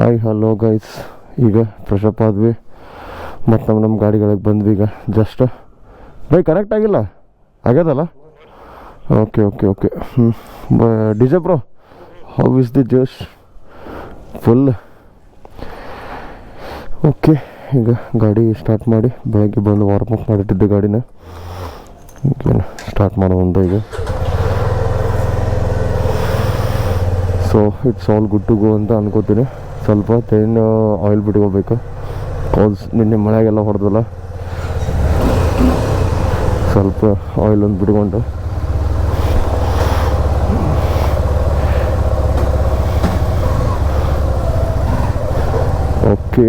Hi hello guys, ಈಗ fresh up ಆದ್ವಿ ಮತ್ತು ನಮ್ಮ ಗಾಡಿಗಳಿಗೆ ಬಂದ್ವಿ. ಈಗ ಜಸ್ಟ್ ಬೈ ಕನೆಕ್ಟ್ ಆಗಿಲ್ಲ ಆಗ್ಯದಲ್ಲ. Okay okay okay D J bro, how is the ಜೋಶ್? Full okay. ಈಗ ಗಾಡಿ ಸ್ಟಾರ್ಟ್ ಮಾಡಿ ಬೆಳಗ್ಗೆ ಬಂದು ವಾರ್ಮಪ್ ಮಾಡಿಟ್ಟಿದ್ದೆ ಗಾಡಿನ. ಈಗ ಸ್ಟಾರ್ಟ್ ಮಾಡೋದು ಈಗ. So it's all good to go ಅಂತ ಅನ್ಕೋತೀನಿ. ಸ್ವಲ್ಪ ಚೈನ್ ಆಯಿಲ್ ಬಿಟ್ಕೋಬೇಕು, ಕಾಸ್ ನಿನ್ನೆ ಮಳೆಗೆಲ್ಲ ಹೊಡೆದಲ್ಲ. ಸ್ವಲ್ಪ ಆಯಿಲ್ ಒಂದು ಬಿಟ್ಕೊಂಡು ಓಕೆ.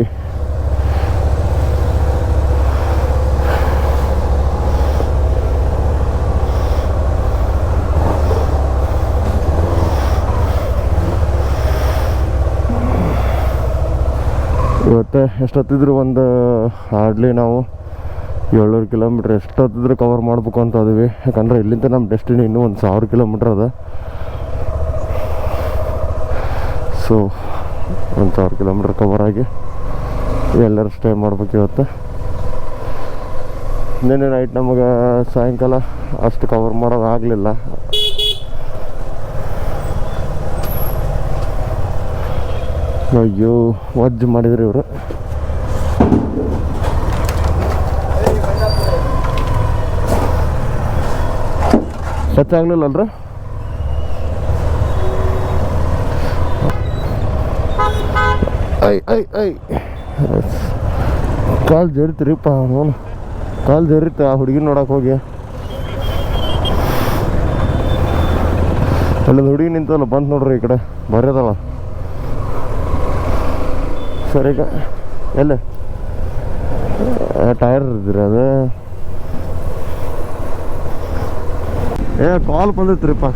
ಇವತ್ತು ಎಷ್ಟೊತ್ತಿದ್ರು ಒಂದು ಹಾರ್ಡ್ಲಿ ನಾವು 700 ಕಿಲೋಮೀಟ್ರ್ ಎಷ್ಟೊತ್ತಿದ್ರು ಕವರ್ ಮಾಡ್ಬೇಕು ಅಂತ ಅದೀವಿ. ಯಾಕಂದರೆ ಇಲ್ಲಿಂದ ನಮ್ಮ ಡೆಸ್ಟಿನಿ ಇನ್ನೂ 1000 ಕಿಲೋಮೀಟ್ರ್ ಅದ. ಸೊ 1000 ಕಿಲೋಮೀಟ್ರ್ ಕವರ್ ಆಗಿ ಎಲ್ಲರೂ ಸ್ಟೇ ಮಾಡ್ಬೇಕು ಇವತ್ತು. ನಿನ್ನೆ ನೈಟ್ ನಮಗೆ ಸಾಯಂಕಾಲ ಅಷ್ಟು ಕವರ್ ಮಾಡೋದಾಗಲಿಲ್ಲ. ಅಯ್ಯೋ ವಜ್ಜು ಮಾಡಿದ್ರಿ ಇವರು. ಟಚ್ ಆಗ್ಲಿಲ್ಲಲ್ರ? ಐ ಕಾಲು ಜರಿತ್ರಿಪ್ಪ, ಅವನು ಕಾಲು ಜರಿತ ಆ ಹುಡುಗಿ ನೋಡಕ್ಕೆ ಹೋಗಿ. ಅಲ್ಲೊಂದು ಹುಡುಗಿ ನಿಂತಲ್ಲ, ಬಂತು ನೋಡ್ರಿ ಈ ಕಡೆ ಬರೋದಲ್ಲ. ಸರಿ, ಈಗ ಎಲ್ಲ ಟೈರ್ ಇರ್ತೀರಿ ಅದು. ಕಾಲ್ ಬಂದಿತ್ರಿಪ್ಪ,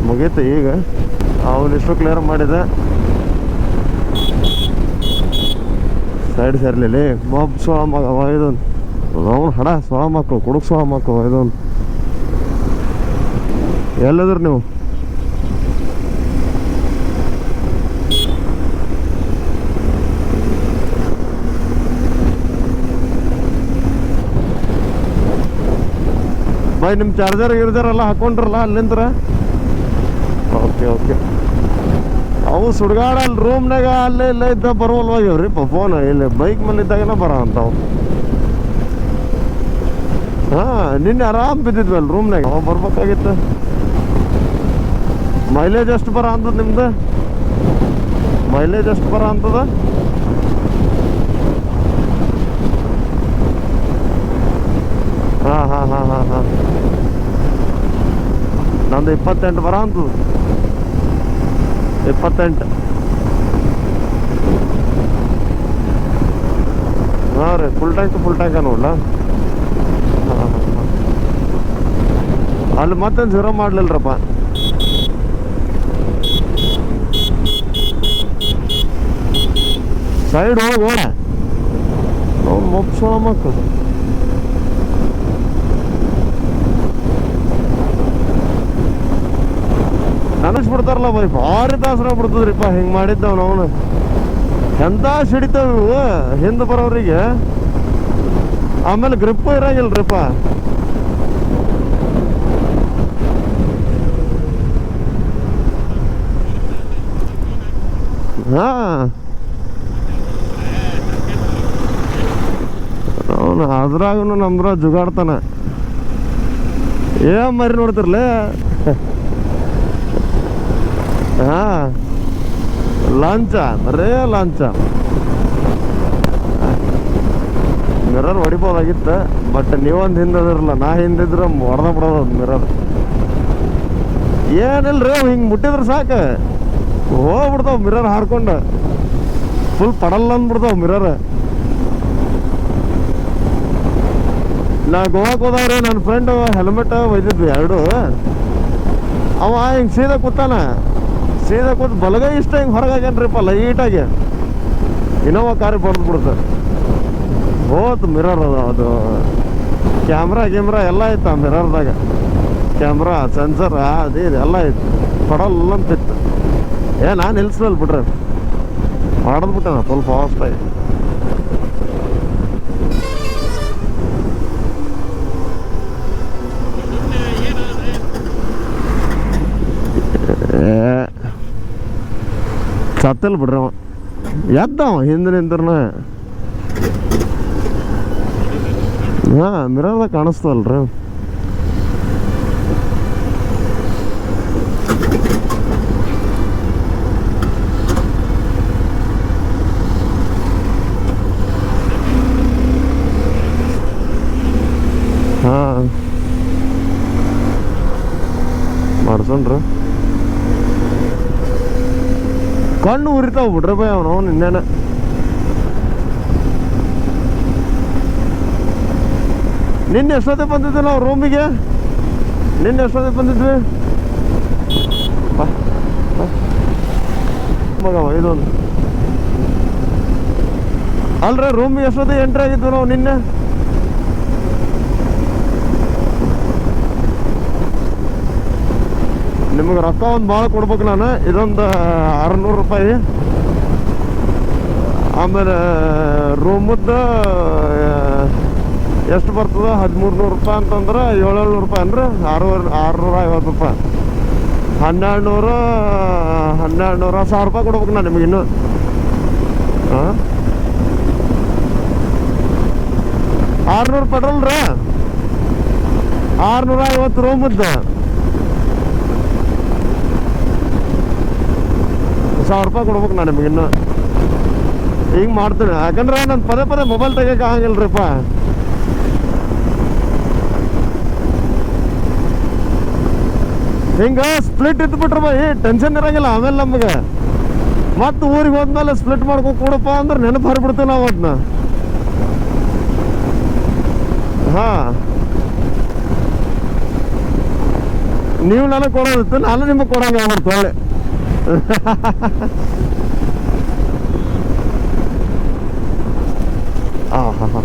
ಮುಗೀತು. ಈಗ ಅವನಿಷ್ಟು ಕ್ಲಿಯರ್ ಮಾಡಿದೆ. ಸೈಡ್ ಸೇರ್ಲಿ ಬಾಬ್ ಸೋಳ ಮಗ ಇದೊಂದು ಅವನು ಹಡ ಸೋಳ ಮಕ್ಕಳು ಕುಡುಕ್ ಸೋಳ ಮಕ್ಕಳು ಇದೊಂದು. ಎಲ್ಲದ್ರಿ ನೀವು? ಬಾಯ್ ನಿಮ್ಮ ಚಾರ್ಜರ್ ಗಿರ್ಜರೆಲ್ಲ ಹಾಕೊಂಡ್ರಲ್ಲ ಅಲ್ಲಿಂದ್ರ? Okay okay. ಅವು ಸುಡ್ಗಾಡ ಅಲ್ಲಿ ರೂಮ್ನಾಗ ಅಲ್ಲೇ ಇಲ್ಲೇ ಇದ್ದ ಬರುವಲ್ವಾಗ್ಯವ್ರಿ ಫೋನ್. ಇಲ್ಲಿ ಬೈಕ್ ಮೇಲೆ ಇದ್ದಾಗನ ಬರೋ ಅಂತಾವು. ಹಾಂ, ನಿನ್ನೆ ಆರಾಮ್ ಬಿದ್ದಿದ್ವಲ್ಲ ರೂಮ್ನಾಗ. ಅವ ಬರ್ಬೇಕಾಗಿತ್ತು. ಮೈಲೇಜ್ ಎಷ್ಟು ಬರೋ ಅಂತದ ನಿಮ್ದು? ಮೈಲೇಜ್ ಎಷ್ಟು ಬರೋ ಅಂತದ? ಹಾಂ ಹಾಂ ಹಾಂ ಹಾಂ ಹಾಂ ನಂದು 28 ಬರೋ ಅಂತದ. 28. ಹಾಂ ರೀ, ಫುಲ್ ಟ್ಯಾಂಕ ನೋಡ್ಲ. ಹಾಂ ಹಾಂ ಹಾಂ. ಅಲ್ಲಿ ಮತ್ತೇನು ಜೀರೋ ಮಾಡಲಿಲ್ಲರಪ್ಪ. ಸೈಡ್ ಹೋಗೋಣ ಅವ್ನು ಮೊಪ್ಸೋಣ ಮಕ್ಕಳು. ಅನಿಸ್ಬಿಡ್ತಾರಲ್ಲ ಬೈ, ಭಾರಿ ದಾಸರ ಬಿಡ್ತದ್ರಿಪ್ಪ ಹಿಂಗೆ ಮಾಡಿದ್ದವ್ ಅವನು. ಎಂತ ಸಿಡಿತಾವ ಇವು ಹಿಂದೆ ಬರೋರಿಗೆ. ಆಮೇಲೆ ಗ್ರಿಪ್ಪು ಇರಂಗಿಲ್ರಿಪ್ಪ. ಹಾಂ, ಅವನು ಅದ್ರಾಗೂ ನಮ್ದ್ರ ಜುಗಾಡ್ತಾನೆ. ಏನ್ ಮರಿ ನೋಡ್ತಿರ್ಲೇ. ಹಾಂ, ಲಾಂಚ ಬರೇ ಲಾಂಚ. ಮಿರರ್ ಹೊಡಿಬೋದಾಗಿತ್ತು, ಬಟ್ ನೀವೊಂದು ಹಿಂದಿರಲ್ಲ, ನಾ ಹಿಂದಿದ್ರೆ ಹೊಡೆದ ಬಿಡೋದು ಮಿರರ್. ಏನಿಲ್ರಿ, ಹಿಂಗೆ ಮುಟ್ಟಿದ್ರೆ ಸಾಕು ಹೋಗ್ಬಿಡ್ತಾವ ಮಿರರ್ ಹಾರ್ಕೊಂಡು. ಫುಲ್ ಪಡಲ್ಲ ಅಂದ್ಬಿಡ್ತಾವ ಮಿರರ್. ನಾ ಗೋವಾಕ್ಕೆ ಹೋದವ್ರೆ ನನ್ನ ಫ್ರೆಂಡು ಹೆಲ್ಮೆಟ್ ಒಯ್ದಿದ್ವಿ ಎರಡು. ಅವ ಹಿಂಗೆ ಸೀದಾ ಕೂತಾನ, ಸೀದಾ ಕೂತು ಬಲಗೈ ಇಷ್ಟ ಹಿಂಗೆ ಹೊರಗಾಗ್ಯಾನ್ರಿಪ್ಪ ಲೈಟಾಗಿ. ಇನ್ನೋವ ಕಾರಿ ಬಡ್ದು ಬಿಡುತ್ತೆ. ಹೋತು ಮಿರರ್ ಅದು. ಕ್ಯಾಮ್ರಾ ಎಲ್ಲ ಐತೆ ಆ ಮಿರರ್ದಾಗ. ಕ್ಯಾಮ್ರಾ ಸೆನ್ಸರ್ ಅದು ಇದು ಎಲ್ಲ ಐತೆ. ಪಡಲ್ಲ ಅಂತಿತ್ತು. ನಾನು ನಿಲ್ಸಲ್ಲ ಬಿಡ್ರಿ, ಮಾಡಿದ್ಬಿಟ್ಟೆ ನಾ ಫುಲ್ ಫಾಸ್ಟಾಗಿ. ಸತ್ತಲ್ ಬಿಡ್ರಿ ಅವ, ಎದ್ದವ ಹಿಂದೆ ನಿಂತ್ರನ. ಹಾಂ, ಮಿರರ್ದಾಗ ಕಾಣಿಸ್ತಲ್ರಿ. ಹಾಂ, ಮಾಡ್ಸೋಣ್ರಿ. ಕಣ್ಣು ಉರಿತಾವ ಬಿಡ್ರಿ ಬೈ ಅವನು ನಿನ್ನೆನ. ನಿನ್ನೆ ಎಷ್ಟೊತ್ತಿಗೆ ಬಂದಿದ್ವಿ ನಾವು ರೂಮಿಗೆ? ನಿನ್ನೆ ಎಷ್ಟೊತ್ತಿಗೆ ಬಂದಿದ್ವಿ ಮಗವ? ಇದೊಂದು ಅಲ್ರಿ, ರೂಮಿಗೆ ಎಷ್ಟೊತ್ತಿಗೆ ಎಂಟ್ರಿ ಆಗಿದ್ವಿ ನಾವು ನಿನ್ನೆ? ನಿಮಗೆ ರೊಕ್ಕ ಒಂದು ಭಾಳ ಕೊಡ್ಬೇಕು ನಾನು. ಇದೊಂದು 600 ರೂಪಾಯಿ. ಆಮೇಲೆ ರೂಮದ್ದು ಎಷ್ಟು ಬರ್ತದೆ? 1300 ರೂಪಾಯಿ ಅಂತಂದ್ರೆ 700 ರೂಪಾಯಿ ಅಂದ್ರೆ 650 ರೂಪಾಯಿ. 1200 1000 ರೂಪಾಯಿ ಕೊಡ್ಬೇಕು ನಾನು ನಿಮಗೆ ಇನ್ನು. ಹಾಂ, 600 ಪೆಟ್ರೋಲ್ ರೀ, 650 ರೂಮದ್ದು 1000 ರೂಪಾಯಿ ಕೊಡ್ಬೇಕು ನಾನು ನಿಮಗೆ ಇನ್ನು. ಹಿಂಗೆ ಮಾಡ್ತೀನಿ, ಯಾಕಂದ್ರೆ ನಾನು ಪದೇ ಪದೇ ಮೊಬೈಲ್ ತೆಗಿಯೋಕೆ ಆಗಂಗಿಲ್ರಿಪ್ಪ. ಹಿಂಗೆ ಸ್ಪ್ಲಿಟ್ ಇದ್ಬಿಟ್ರೆ ಬೈ ಟೆನ್ಷನ್ ಇರಂಗಿಲ್ಲ. ಆಮೇಲೆ ನಮಗೆ ಮತ್ತೆ ಊರಿಗೆ ಹೋದ್ಮೇಲೆ ಸ್ಪ್ಲಿಟ್ ಮಾಡ್ಕೊಂಡು ಕೊಡಪ್ಪ ಅಂದ್ರೆ ನೆನಪು ಹರಿಬಿಡ್ತೀವಿ ನಾವು ಅದನ್ನ. ಹಾಂ, ನೀವು ನನಗೆ ಕೊಡೋದಿತ್ತು, ನಾನು ನಿಮಗೆ ಕೊಡಂಗೆ ಆಗ್ಬಿಡ್ತು ಒಳ್ಳೆ. ಹಾಂ ಹಾಂ ಹಾಂ,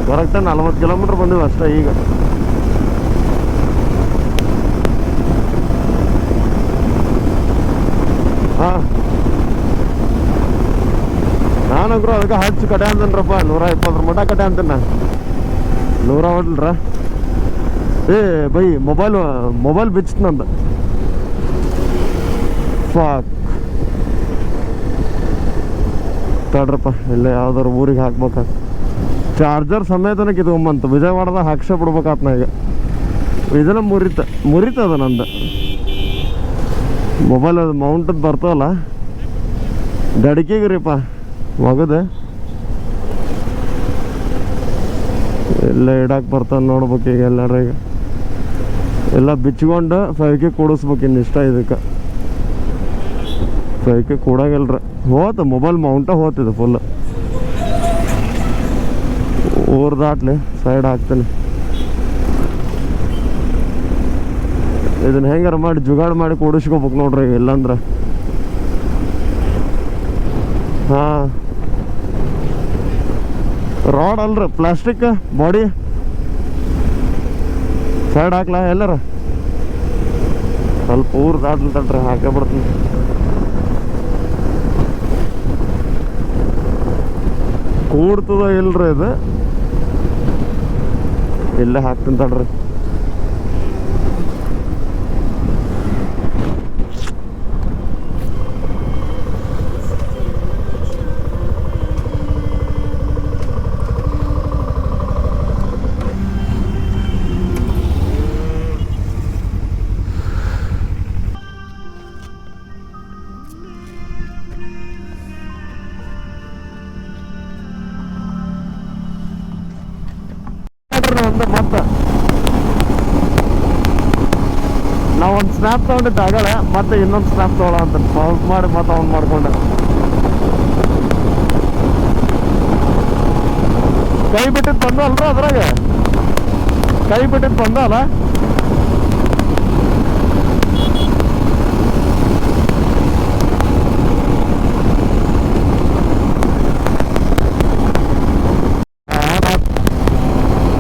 ಕರೆಕ್ಟಾಗಿ 40 ಕಿಲೋಮೀಟ್ರ್ ಬಂದಿವಿ ಅಷ್ಟೇ ಈಗ. ಹಾಂ, ನಾನಂದ್ರು ಅದಕ್ಕೆ ಹಚ್ಚಿ ಕಡೆ ಅಂತೇನ್ರಪ್ಪ, 120 ಮಟ ಕಡೆ ಅಂತೀನಿ ನಾನು. 100 ಹೊಡ್ಲ್ರ. ಏ ಬೈ, ಮೊಬೈಲ್ ಬಿಚ್ಚಿತು ನಂದು. ಫಾಕ್ ತಡ್ರಪ್ಪ, ಇಲ್ಲ ಯಾವ್ದಾರು ಊರಿಗೆ ಹಾಕ್ಬೇಕಾಗ ಚಾರ್ಜರ್ ಸಮೇತನ ಕಿತ್ಕೊಂಬಂತು. ವಿಜಯವಾಡದಾಗ ಹಾಕ್ಸೇ ಬಿಡ್ಬೇಕಾತ್ ನಾ ಈಗ. ಇದನ್ನ ಮುರಿತದ ನಂದು ಮೊಬೈಲ್. ಅದು ಮೌಂಟದ್ ಬರ್ತವಲ್ಲ ಗಡಿಕೆಗೆ ರೀಪ್ಪ ಒಗದೆ ಎಲ್ಲ ಇಡಕ್ಕೆ ಬರ್ತದೆ ನೋಡ್ಬೇಕು ಈಗ. ಎಲ್ಲಾರ ಈಗ ಎಲ್ಲ ಬಿಚ್ಕೊಂಡು 5K ಕೂಡಿಸ್ಬೇಕು ಇನ್ನು ಇಷ್ಟ. ಇದಕ್ಕೆ 5K ಕೂಡಾಗಿಲ್ರ, ಹೋತ ಮೊಬೈಲ್ ಮೌಂಟ ಹೋತಿದೆ ಫುಲ್. ಊರು ದಾಟ್ಲಿ ಸೈಡ್ ಹಾಕ್ತೀನಿ. ಇದನ್ನ ಹೆಂಗಾರ ಮಾಡಿ ಜುಗಾಡ್ ಮಾಡಿ ಕೂಡಿಸ್ಕೋಬೇಕು ನೋಡ್ರಿ, ಇಲ್ಲಾಂದ್ರೆ. ಹಾಂ, ರಾಡ್ ಅಲ್ರಿ, ಪ್ಲಾಸ್ಟಿಕ್ ಬಾಡಿ. ಸೈಡ್ ಹಾಕ್ಲಾ ಎಲ್ಲಾರ? ಸ್ವಲ್ಪ ಊರು ದಾಟ್ಲಿ ಹಾಕೇ ಬಿಡ್ತೀನಿ. ಕೂಡ್ತದ ಇಲ್ರಿ ಇದು? ಇಲ್ಲೇ ಹಾಕ್ತೀನಿ ತಡ್ರಿ. ಮತ್ತೆ ನಾವೊಂದು ಸ್ನ್ಯಾಪ್ ತೊಗೊಂಡಿದ್ದೆ ಆಗಲ್ಲ, ಮತ್ತೆ ಇನ್ನೊಂದು ಸ್ನ್ಯಾಪ್ ತೊಗೊಳ ಅಂತ ಪಾಸ್ ಮಾಡಿ ಮತ್ತೆ ಅವ್ನು ಮಾಡ್ಕೊಂಡೆ. ಕೈ ಬಿಟ್ಟಿದ್ದು ಬಂದ ಅಲ್ರ ಅದ್ರಾಗ? ಕೈ ಬಿಟ್ಟಿದ್ದು ಬಂದ ಅಲ್ಲ?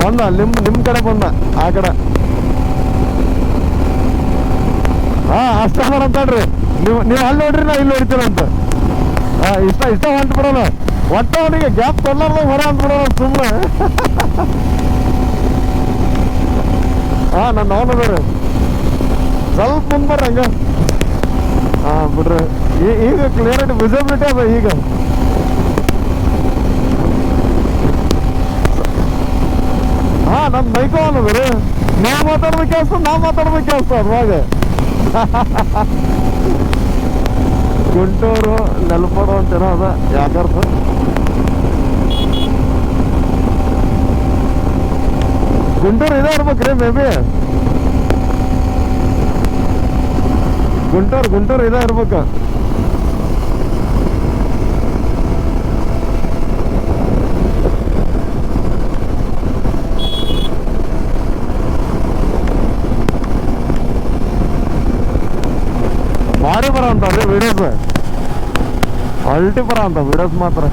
ಬಂದ ನಿಮ್ಮ ಕಡೆ ಬಂದ, ಆ ಕಡೆ. ಹಾ ಅಷ್ಟ ಮಾಡಂತಾಡ್ರಿ. ನೀವು ಅಲ್ಲಿ ನೋಡ್ರಿ, ನಾ ಇಲ್ಲಿ ಹೊಡಿತೀನಂತ. ಇಷ್ಟ ಹೊಂಟ್ ಬಿಡೋಣ, ಒಟ್ಟ ಅವನಿಗೆ ಗ್ಯಾಪ್ ಕೊಡ್ಲಾರ್ದಾಗ ಹೊರ ಅಂತ ಬಿಡೋಣ ಸುಮ್ಮನೆ. ನನ್ನ ಅವನದ್ರಿ ಸ್ವಲ್ಪ ಮುಂದೆ ಬರ್ರಿ ಹಂಗ. ಬಿಡ್ರಿ, ಈಗ ಕ್ಲಿಯರಿಟಿ ವಿಸಿಬಿಲಿಟಿ ಅದ ಈಗ. ನನ್ನ ಮೈಕೋ ಅನ್ನೋದ್ರಿ, ನಾವು ಮಾತಾಡ್ಬೇಕು ಅನ್ಸ್ತದ, ನಾವು ಮಾತಾಡ್ಬೇಕು ಅನ್ಸ್ತದ ಅದ್ರಾಗ. ಗುಂಟೂರು ನೆಲಪಡು ಅಂತೇನೋ ಅದ, ಯಾಕರ್ಥ ಗುಂಟೂರು ಇದೇ ಇರ್ಬೇಕ್ರಿ ಮೇ ಬಿ. ಗುಂಟೂರು ಇದೇ ಇರ್ಬೇಕು. ಭಾರಿ ಬರ ಅಂತಾರ್ರಿ ವಿಡಿಯೋಸ್, ಅಲ್ಟಿ ಬರ ಅಂತ ವಿಡಿಯೋಸ್ ಮಾತ್ರ.